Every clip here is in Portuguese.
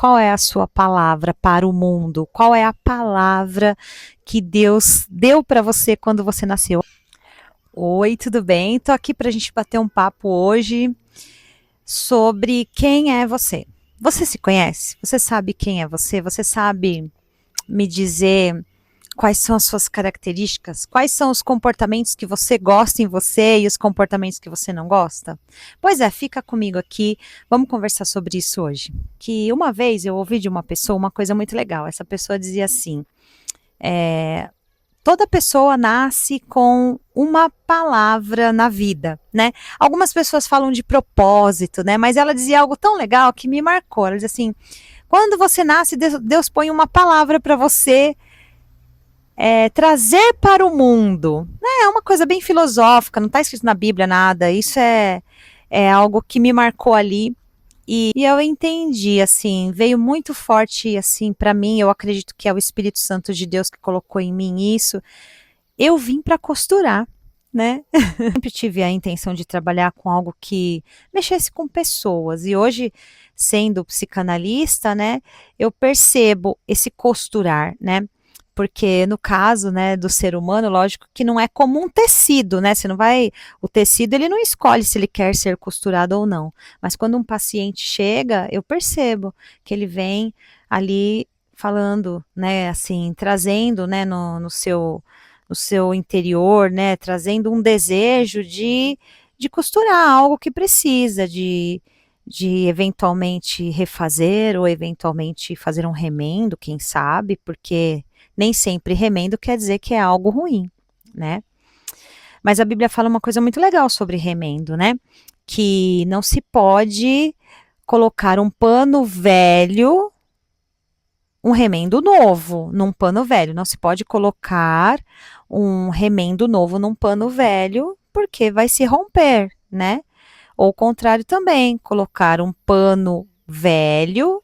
qual é a sua palavra para o mundo? Qual é a palavra que Deus deu para você quando você nasceu? Oi, tudo bem? Tô aqui para a gente bater um papo hoje sobre quem é você. Você se conhece? Você sabe quem é você? Você sabe me dizer quais são as suas características? Quais são os comportamentos que você gosta em você e os comportamentos que você não gosta? Pois é, fica comigo aqui, vamos conversar sobre isso hoje. Que uma vez eu ouvi de uma pessoa uma coisa muito legal. Essa pessoa dizia assim: toda pessoa nasce com uma palavra na vida, né? Algumas pessoas falam de propósito, né? Mas ela dizia algo tão legal que me marcou. Ela dizia assim: quando você nasce, Deus põe uma palavra para você trazer para o mundo. É uma coisa bem filosófica, não está escrito na Bíblia nada. Isso é algo que me marcou ali. E eu entendi, assim, veio muito forte, assim, para mim. Eu acredito que é o Espírito Santo de Deus que colocou em mim isso. Eu vim para costurar, né? Sempre tive a intenção de trabalhar com algo que mexesse com pessoas. E hoje, sendo psicanalista, né, eu percebo esse costurar, né? Porque no caso, né, do ser humano, lógico que não é como um tecido, né? Você não vai, o tecido ele não escolhe se ele quer ser costurado ou não. Mas quando um paciente chega, eu percebo que ele vem ali falando, né, assim, trazendo, né, no seu interior, né, trazendo um desejo de costurar algo que precisa, de eventualmente refazer ou eventualmente fazer um remendo, quem sabe, porque nem sempre remendo quer dizer que é algo ruim, né? Mas a Bíblia fala uma coisa muito legal sobre remendo, né? Que não se pode colocar um pano velho, um remendo novo num pano velho. Não se pode colocar um remendo novo num pano velho, porque vai se romper, né? Ou o contrário também, colocar um pano velho,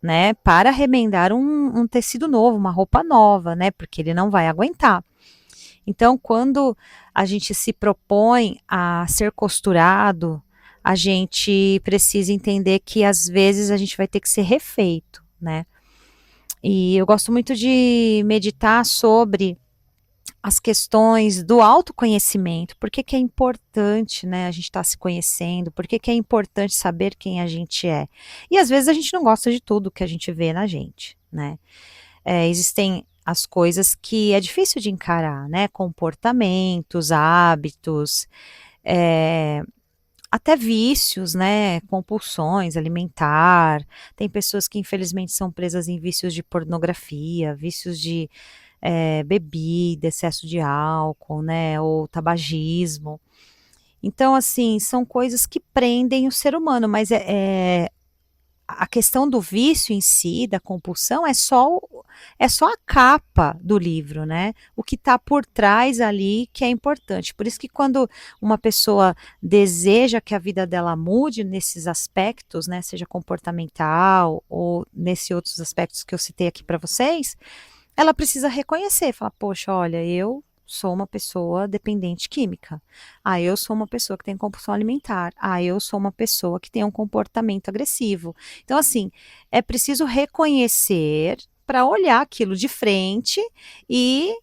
né, para remendar um tecido novo, uma roupa nova, né, porque ele não vai aguentar. Então, quando a gente se propõe a ser costurado, a gente precisa entender que às vezes a gente vai ter que ser refeito, né? E eu gosto muito de meditar sobre as questões do autoconhecimento, por que que é importante, né, a gente estar se conhecendo, por que que é importante saber quem a gente é. E às vezes a gente não gosta de tudo que a gente vê na gente, né. Existem as coisas que é difícil de encarar, né, comportamentos, hábitos, até vícios, né, compulsões alimentar. Tem pessoas que infelizmente são presas em vícios de pornografia, vícios de bebida, excesso de álcool, né, ou tabagismo. Então, assim, são coisas que prendem o ser humano, mas a questão do vício em si, da compulsão, é só a capa do livro, né? O que está por trás ali que é importante. Por isso que quando uma pessoa deseja que a vida dela mude nesses aspectos, né, seja comportamental ou nesses outros aspectos que eu citei aqui para vocês, ela precisa reconhecer, falar: "Poxa, olha, eu sou uma pessoa dependente química. Ah, eu sou uma pessoa que tem compulsão alimentar. Ah, eu sou uma pessoa que tem um comportamento agressivo". Então, assim, é preciso reconhecer para olhar aquilo de frente e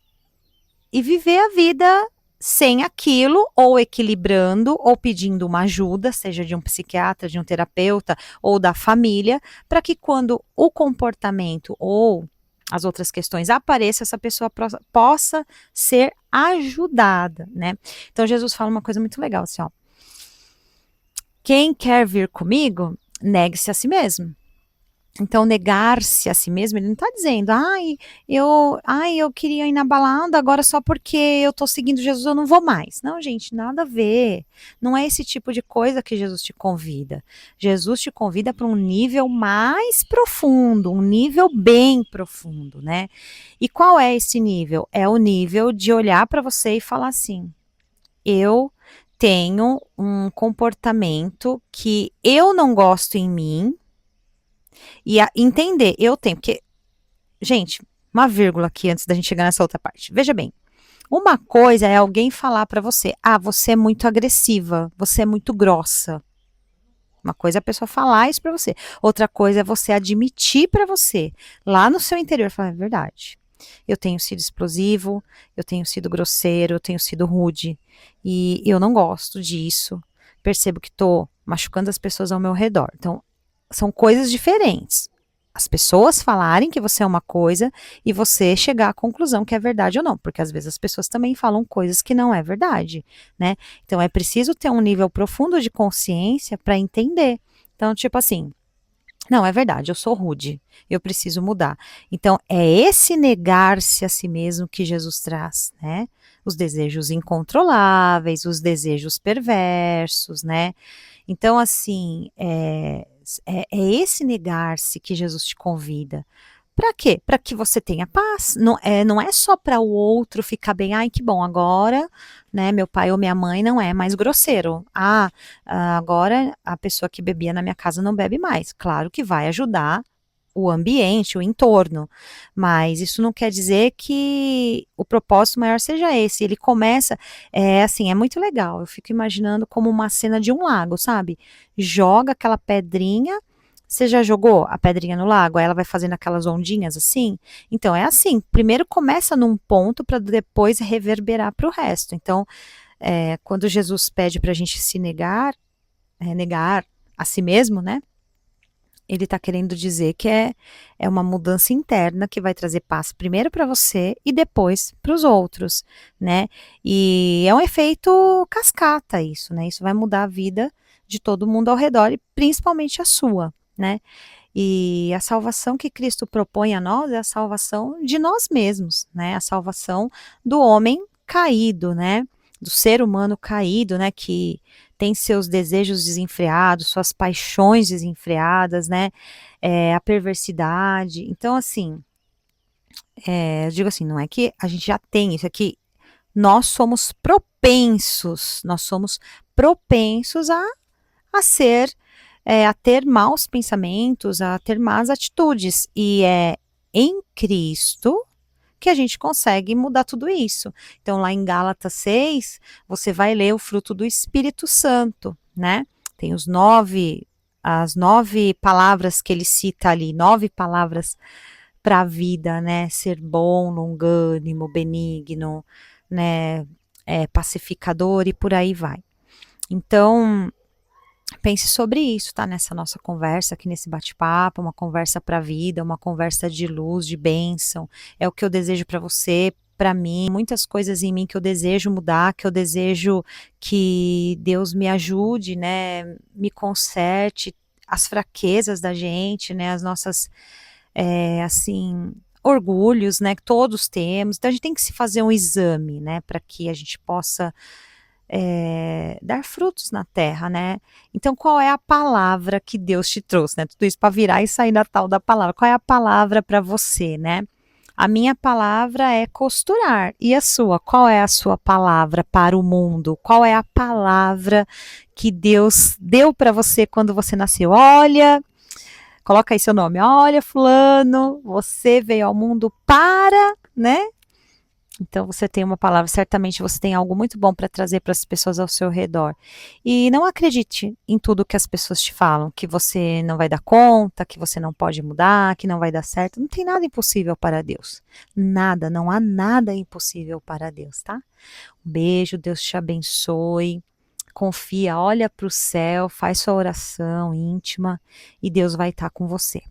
viver a vida sem aquilo, ou equilibrando, ou pedindo uma ajuda, seja de um psiquiatra, de um terapeuta ou da família, para que quando o comportamento ou as outras questões apareçam, essa pessoa possa ser ajudada, né. Então Jesus fala uma coisa muito legal, assim, ó: "Quem quer vir comigo, negue-se a si mesmo". Então, negar-se a si mesmo, ele não está dizendo: ai, eu queria ir na balada, agora só porque eu estou seguindo Jesus eu não vou mais". Não, gente, nada a ver. Não é esse tipo de coisa que Jesus te convida. Jesus te convida para um nível mais profundo, um nível bem profundo, né. E qual é esse nível? É o nível de olhar para você e falar assim: "Eu tenho um comportamento que eu não gosto em mim", e entender, eu tenho, porque, gente, uma vírgula aqui antes da gente chegar nessa outra parte. Veja bem, uma coisa é alguém falar para você: "Ah, você é muito agressiva, você é muito grossa". Uma coisa é a pessoa falar isso pra você, outra coisa é você admitir pra você, lá no seu interior, falar: "É verdade, eu tenho sido explosivo, eu tenho sido grosseiro, eu tenho sido rude, e eu não gosto disso, percebo que tô machucando as pessoas ao meu redor". Então, são coisas diferentes. As pessoas falarem que você é uma coisa e você chegar à conclusão que é verdade ou não, porque às vezes as pessoas também falam coisas que não é verdade, né? Então é preciso ter um nível profundo de consciência para entender. Então, tipo assim, não, é verdade, eu sou rude, eu preciso mudar. Então, é esse negar-se a si mesmo que Jesus traz, né? Os desejos incontroláveis, os desejos perversos, né? Então, assim, é esse negar-se que Jesus te convida. Para quê? Para que você tenha paz. Não é só para o outro ficar bem, ai, que bom, agora, né, meu pai ou minha mãe não é mais grosseiro. Agora a pessoa que bebia na minha casa não bebe mais. Claro que vai ajudar o ambiente, o entorno, mas isso não quer dizer que o propósito maior seja esse. Ele começa, assim, é muito legal. Eu fico imaginando como uma cena de um lago, sabe? Joga aquela pedrinha. Você já jogou a pedrinha no lago? Aí ela vai fazendo aquelas ondinhas assim? Então é assim, primeiro começa num ponto para depois reverberar para o resto. Então, quando Jesus pede para a gente se negar, negar a si mesmo, né? Ele está querendo dizer que é uma mudança interna que vai trazer paz primeiro para você e depois para os outros, né? E é um efeito cascata isso, né? Isso vai mudar a vida de todo mundo ao redor e principalmente a sua, né? E a salvação que Cristo propõe a nós é a salvação de nós mesmos, né? A salvação do homem caído, né? Do ser humano caído, né? Que tem seus desejos desenfreados, suas paixões desenfreadas, né? A perversidade. Então, assim, eu digo assim, não é que a gente já tem isso, é que nós somos propensos a ser a ter maus pensamentos, a ter más atitudes. E é em Cristo que a gente consegue mudar tudo isso. Então, lá em Gálatas 6, você vai ler o fruto do Espírito Santo, né? Tem as 9 palavras que ele cita ali, 9 palavras para a vida, né? Ser bom, longânimo, benigno, né? Pacificador e por aí vai. Então, pense sobre isso, tá? Nessa nossa conversa aqui, nesse bate-papo, uma conversa para a vida, uma conversa de luz, de bênção. É o que eu desejo para você, para mim, muitas coisas em mim que eu desejo mudar, que eu desejo que Deus me ajude, né? Me conserte as fraquezas da gente, né? As nossas, assim, orgulhos, né? Que todos temos. Então a gente tem que se fazer um exame, né? Para que a gente possa dar frutos na terra, né? Então, qual é a palavra que Deus te trouxe, né? Tudo isso para virar e sair da tal da palavra. Qual é a palavra para você, né? A minha palavra é costurar. E a sua? Qual é a sua palavra para o mundo? Qual é a palavra que Deus deu para você quando você nasceu? Olha, coloca aí seu nome. Olha, fulano, você veio ao mundo para, né? Então você tem uma palavra, certamente você tem algo muito bom para trazer para as pessoas ao seu redor. E não acredite em tudo que as pessoas te falam, que você não vai dar conta, que você não pode mudar, que não vai dar certo. Não tem nada impossível para Deus. Nada, não há nada impossível para Deus, tá? Um beijo, Deus te abençoe. Confia, olha para o céu, faz sua oração íntima e Deus vai estar com você.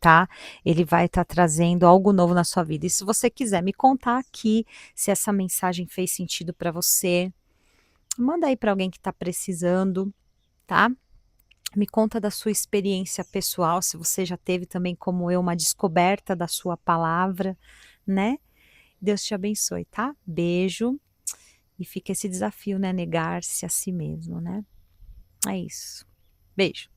Tá? Ele vai estar trazendo algo novo na sua vida. E se você quiser me contar aqui se essa mensagem fez sentido para você, manda aí para alguém que está precisando, tá? Me conta da sua experiência pessoal, se você já teve também, como eu, uma descoberta da sua palavra, né? Deus te abençoe, tá? Beijo. E fica esse desafio, né? Negar-se a si mesmo, né? É isso. Beijo.